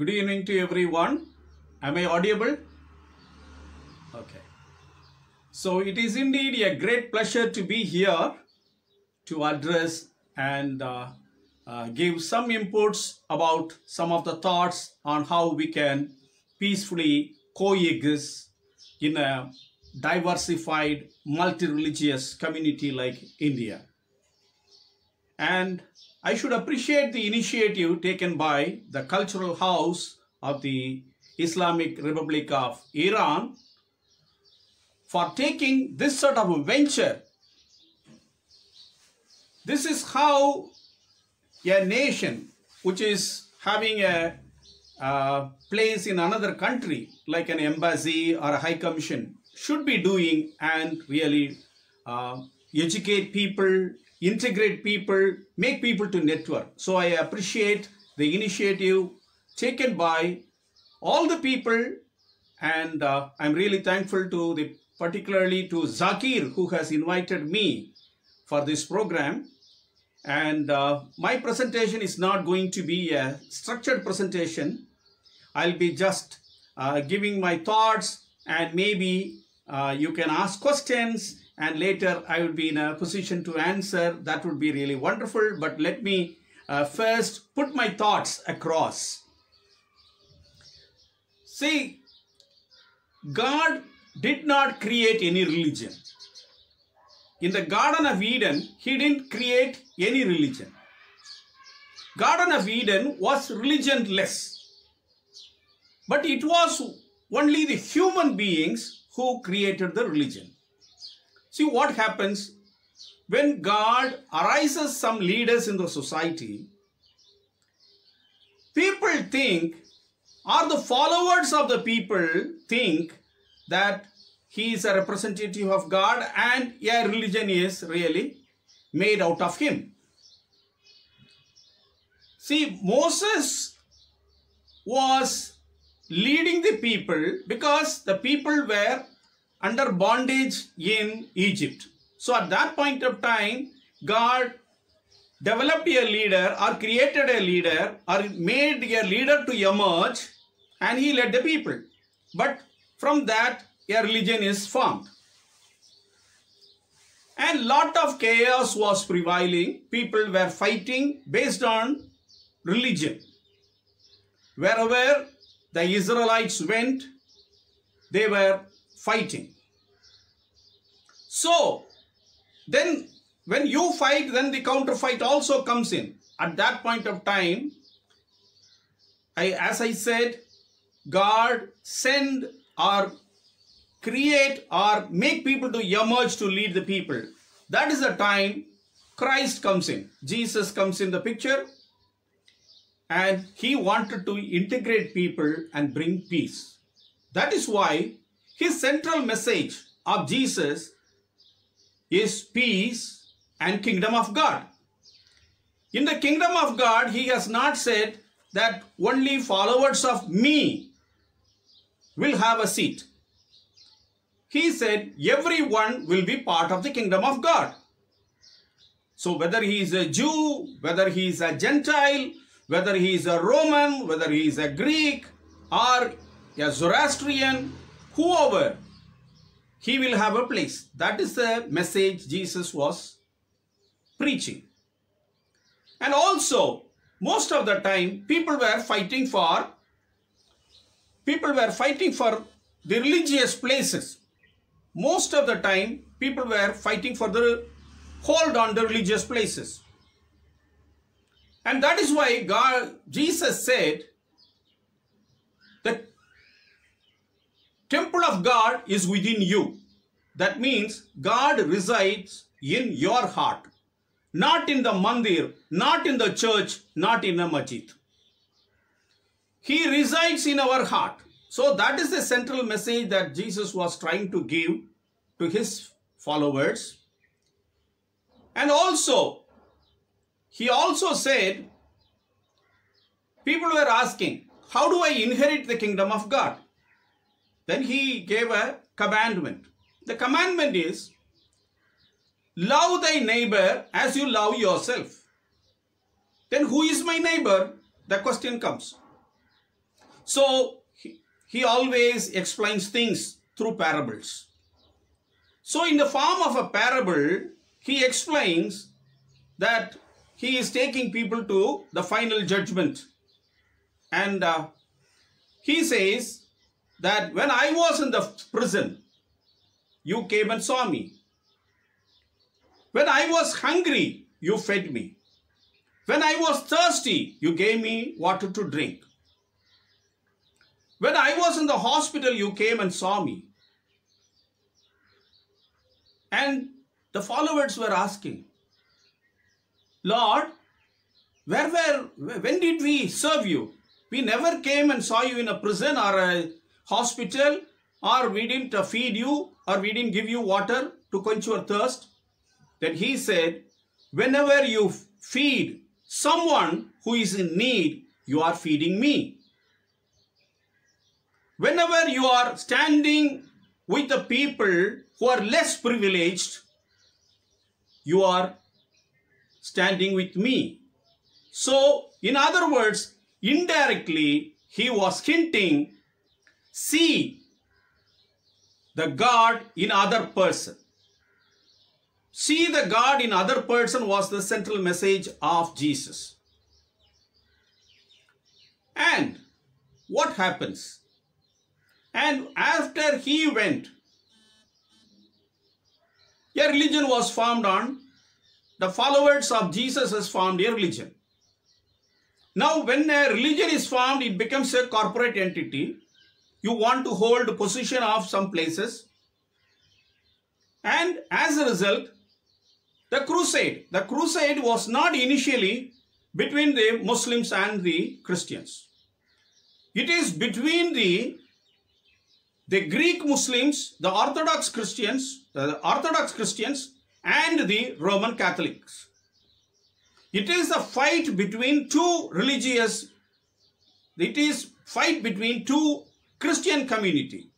Good evening to everyone. Am I audible? Okay. So it is indeed a great pleasure to be here to address and give some inputs about some of the thoughts on how we can peacefully coexist in a diversified, multi-religious community like India. And I should appreciate the initiative taken by the Cultural House of the Islamic Republic of Iran for taking this sort of a venture. This is how a nation which is having a place in another country like an embassy or a high commission should be doing, and really educate people, integrate people, make people to network. So I appreciate the initiative taken by all the people, and I'm really thankful to particularly to Zakir, who has invited me for this program. And my presentation is not going to be a structured presentation. I'll be just giving my thoughts, and maybe you can ask questions, and later I will be in a position to answer. That would be really wonderful. But let me first put my thoughts across. See, God did not create any religion. In the Garden of Eden, He didn't create any religion. Garden of Eden was religionless. But it was only the human beings who created the religion. See what happens when God arises some leaders in the society. People think, or the followers of the people think, that he is a representative of God and a religion is really made out of him. See, Moses was leading the people because the people were under bondage in Egypt. So at that point of time, God developed a leader or created a leader or made a leader to emerge, and he led the people. But from that, a religion is formed. And lot of chaos was prevailing. People were fighting based on religion. Wherever the Israelites went, they were fighting. So, then when you fight, then the counter fight also comes in. At that point of time, as I said, God send or create or make people to emerge to lead the people. That is the time Christ comes in. Jesus comes in the picture, and he wanted to integrate people and bring peace. That is why his central message of Jesus is peace and kingdom of God. In the kingdom of God, he has not said that only followers of me will have a seat. He said everyone will be part of the kingdom of God. So whether he is a Jew, whether he is a Gentile, whether he is a Roman, whether he is a Greek or a Zoroastrian, whoever, he will have a place. That is the message Jesus was preaching. And also, most of the time, people were fighting for the religious places. Most of the time, people were fighting for the hold on the religious places. And that is why Jesus said, the temple of God is within you. That means God resides in your heart. Not in the mandir, not in the church, not in the masjid. He resides in our heart. So that is the central message that Jesus was trying to give to his followers. And also, he also said, people were asking, how do I inherit the kingdom of God? Then he gave a commandment. The commandment is, love thy neighbor as you love yourself. Then who is my neighbor? The question comes. So he always explains things through parables. So in the form of a parable, he explains that he is taking people to the final judgment. And he says that when I was in the prison, you came and saw me. When I was hungry, you fed me. When I was thirsty, you gave me water to drink. When I was in the hospital, you came and saw me. And the followers were asking, Lord, when did we serve you? We never came and saw you in a prison or a hospital, or we didn't feed you, or we didn't give you water to quench your thirst. Then he said, whenever you feed someone who is in need, you are feeding me. Whenever you are standing with the people who are less privileged, you are standing with me. So, in other words, indirectly, he was hinting, see the God in other person. See the God in other person was the central message of Jesus. And what happens? And after he went, a religion was formed on, the followers of Jesus has formed a religion. Now when a religion is formed, it becomes a corporate entity. You want to hold position of some places. And as a result, the crusade was not initially between the Muslims and the Christians. It is between the Greek Muslims, the Orthodox Christians and the Roman Catholics. It is a fight between two religious, it is fight between two Christian community.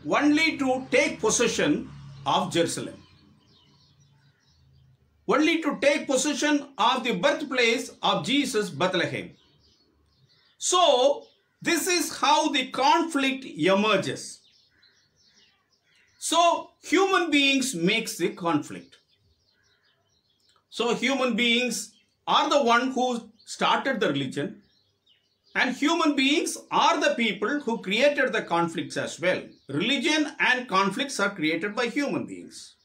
Only to take possession of Jerusalem. Only to take possession of the birthplace of Jesus, Bethlehem. So, this is how the conflict emerges. So, human beings makes the conflict. So, human beings are the one who started the religion, and human beings are the people who created the conflicts as well. Religion and conflicts are created by human beings.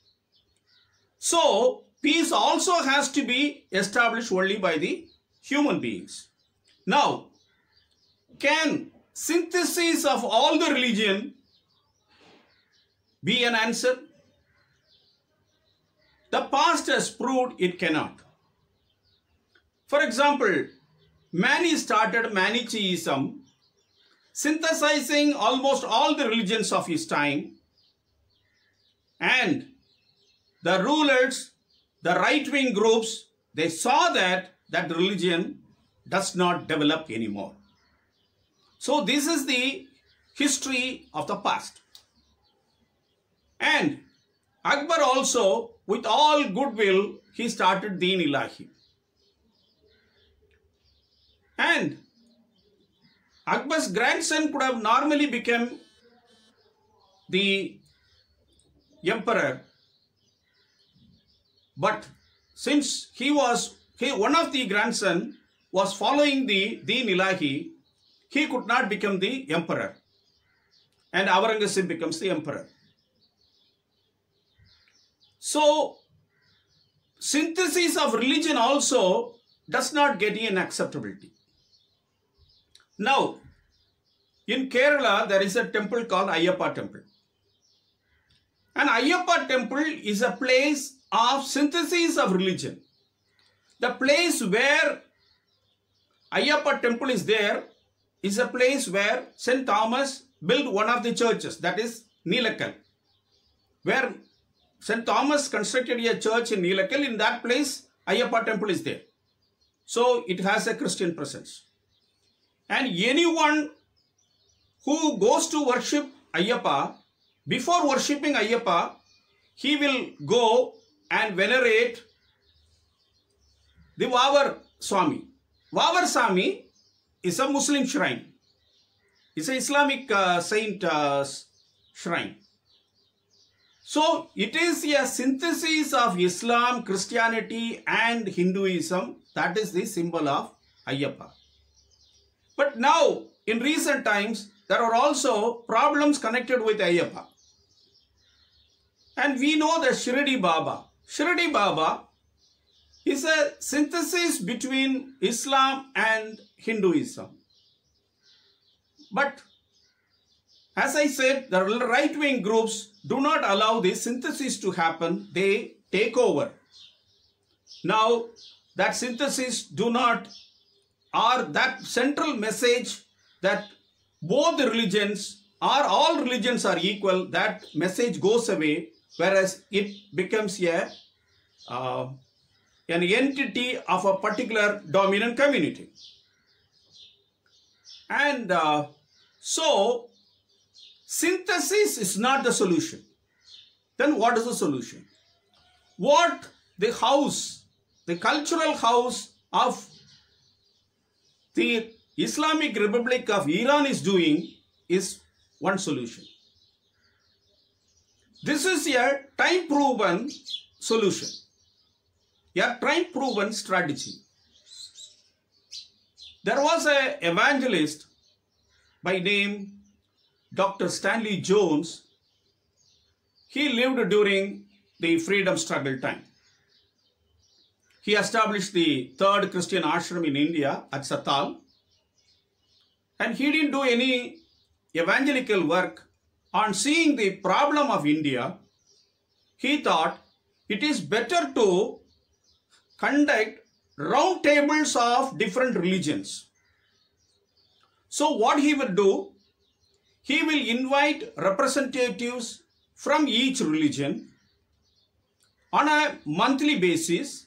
So, peace also has to be established only by the human beings. Now, can synthesis of all the religion be an answer? The past has proved it cannot. For example, Mani started Manichaeism, synthesizing almost all the religions of his time, and the rulers, the right-wing groups, they saw that religion does not develop anymore. So this is the history of the past. And Akbar also, with all goodwill, he started Deen Ilahi. And Akbar's grandson could have normally become the emperor, but since one of the grandson was following the Deen Ilahi, he could not become the emperor, and Aurangzeb becomes the emperor. So, synthesis of religion also does not get an acceptability. Now, in Kerala, there is a temple called Ayyappa temple. And Ayyappa temple is a place of synthesis of religion. The place where Ayyappa temple is there is a place where St. Thomas built one of the churches, that is Nilakal. Where St. Thomas constructed a church in Nilakal, in that place Ayyappa temple is there. So it has a Christian presence. And anyone who goes to worship Ayyappa, before worshipping Ayyappa, he will go and venerate the Vavar Swami. Vavar is a Muslim shrine. It's an Islamic saint shrine. So it is a synthesis of Islam, Christianity and Hinduism. That is the symbol of Ayyappa. But now, in recent times, there are also problems connected with Ayyappa. And we know the Shirdi Baba. Shirdi Baba is a synthesis between Islam and Hinduism. But as I said, the right-wing groups do not allow this synthesis to happen. They take over. Now, that synthesis or that central message that both religions or all religions are equal, that message goes away, whereas it becomes an entity of a particular dominant community. And so, synthesis is not the solution. Then what is the solution? What the cultural house of the Islamic Republic of Iran is doing is one solution. This is a time-proven solution, a time-proven strategy. There was an evangelist by name Dr. Stanley Jones. He lived during the freedom struggle time. He established the third Christian ashram in India at Satal. And he didn't do any evangelical work. On seeing the problem of India, he thought it is better to conduct round tables of different religions. So what he will do, he will invite representatives from each religion on a monthly basis,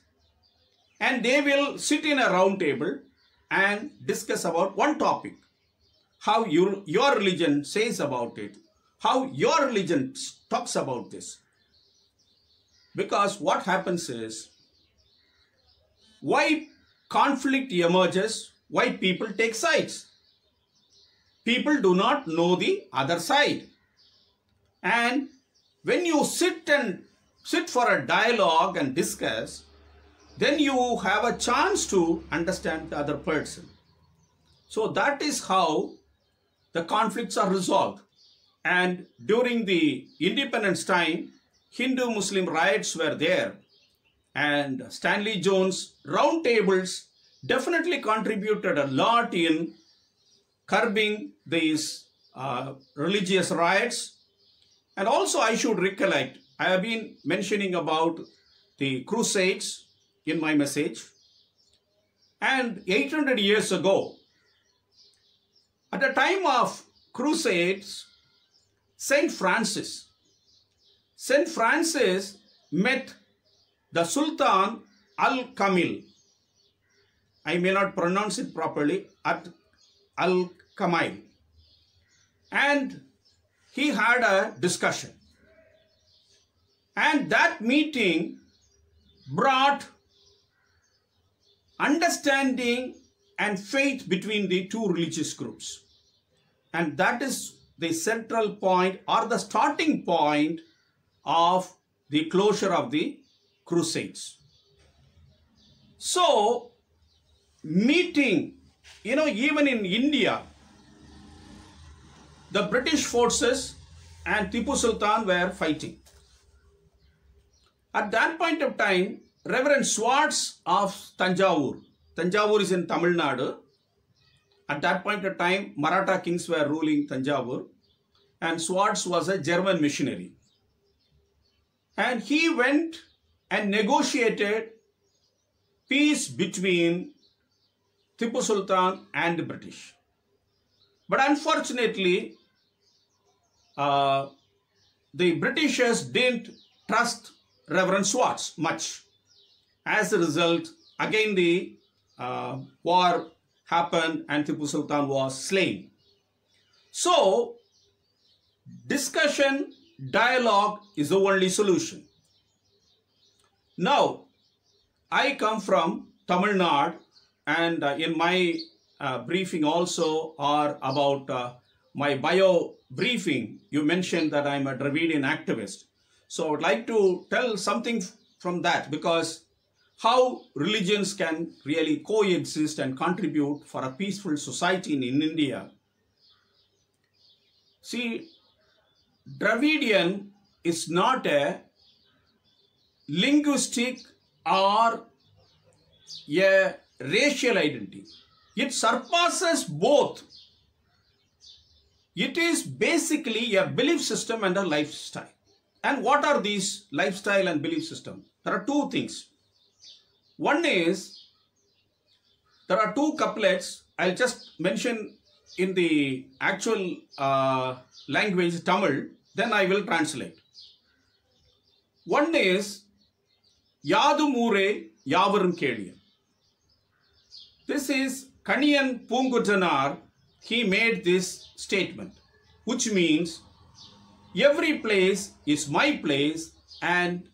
and they will sit in a round table and discuss about one topic. How your religion says about it, how your religion talks about this. Because what happens is, why conflict emerges, why people take sides. People do not know the other side. And when you sit for a dialogue and discuss, then you have a chance to understand the other person. So that is how the conflicts are resolved. And during the independence time, Hindu-Muslim riots were there. And Stanley Jones' round tables definitely contributed a lot in curbing these religious riots. And also I should recollect, I have been mentioning about the Crusades in my message. And 800 years ago, at the time of Crusades, Saint Francis met the Sultan Al-Kamil. I may not pronounce it properly, at Al-Kamil. And he had a discussion. And that meeting brought understanding and faith between the two religious groups. And that is the central point or the starting point of the closure of the Crusades. So, meeting, even in India, the British forces and Tipu Sultan were fighting. At that point of time, Reverend Swartz of Tanjavur is in Tamil Nadu. At that point of time, Maratha kings were ruling Tanjavur, and Swartz was a German missionary. And he went and negotiated peace between Tipu Sultan and the British. But unfortunately, the Britishers didn't trust Reverend Swartz much. As a result, again the war happened and Tipu Sultan was slain. So, discussion, dialogue is the only solution. Now, I come from Tamil Nadu and in my briefing also, or about my bio briefing, you mentioned that I'm a Dravidian activist. So I would like to tell something from that, because how religions can really coexist and contribute for a peaceful society in India. See, Dravidian is not a linguistic or a racial identity. It surpasses both. It is basically a belief system and a lifestyle. And what are these lifestyle and belief system? There are two things. One is, there are two couplets. I'll just mention in the actual language, Tamil, then I will translate. One is, Yadu Mure Yavarum Keliyan. This is Kaniyan Pungutanar. He made this statement, which means every place is my place and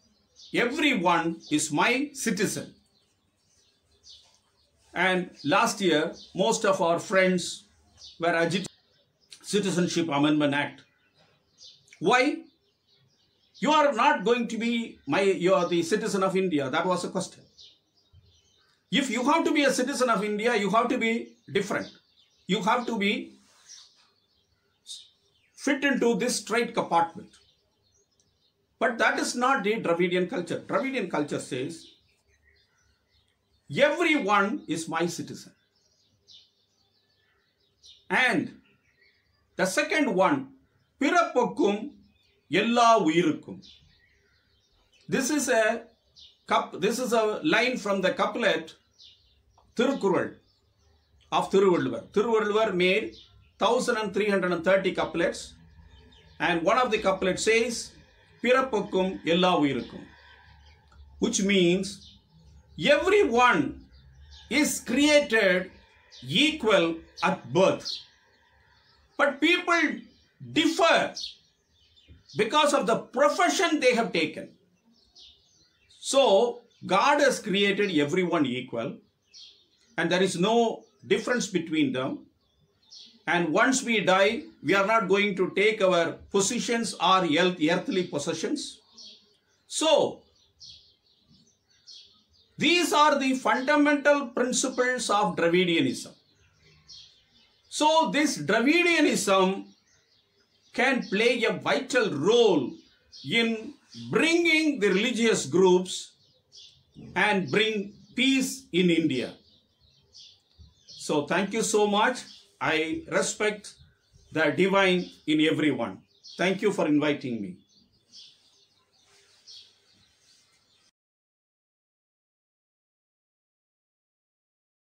everyone is my citizen. And last year, most of our friends were agitating Citizenship Amendment Act. Why? You are not going to be you are the citizen of India. That was a question. If you have to be a citizen of India, you have to be different. You have to be fit into this straight compartment. But that is not the Dravidian culture. Dravidian culture says, everyone is my citizen. And the second one, Pirapokkum Ella Uirukkum. This is a line from the couplet Thirukural of Thiruvalluvar. Thiruvalluvar made 1330 couplets, and one of the couplets says, Pirapokkum Ella Uirukkum, which means everyone is created equal at birth. But people differ because of the profession they have taken. So, God has created everyone equal, and there is no difference between them. And once we die, we are not going to take our positions or earthly possessions. So, these are the fundamental principles of Dravidianism. So, this Dravidianism can play a vital role in bringing the religious groups and bring peace in India. So, thank you so much. I respect the divine in everyone. Thank you for inviting me.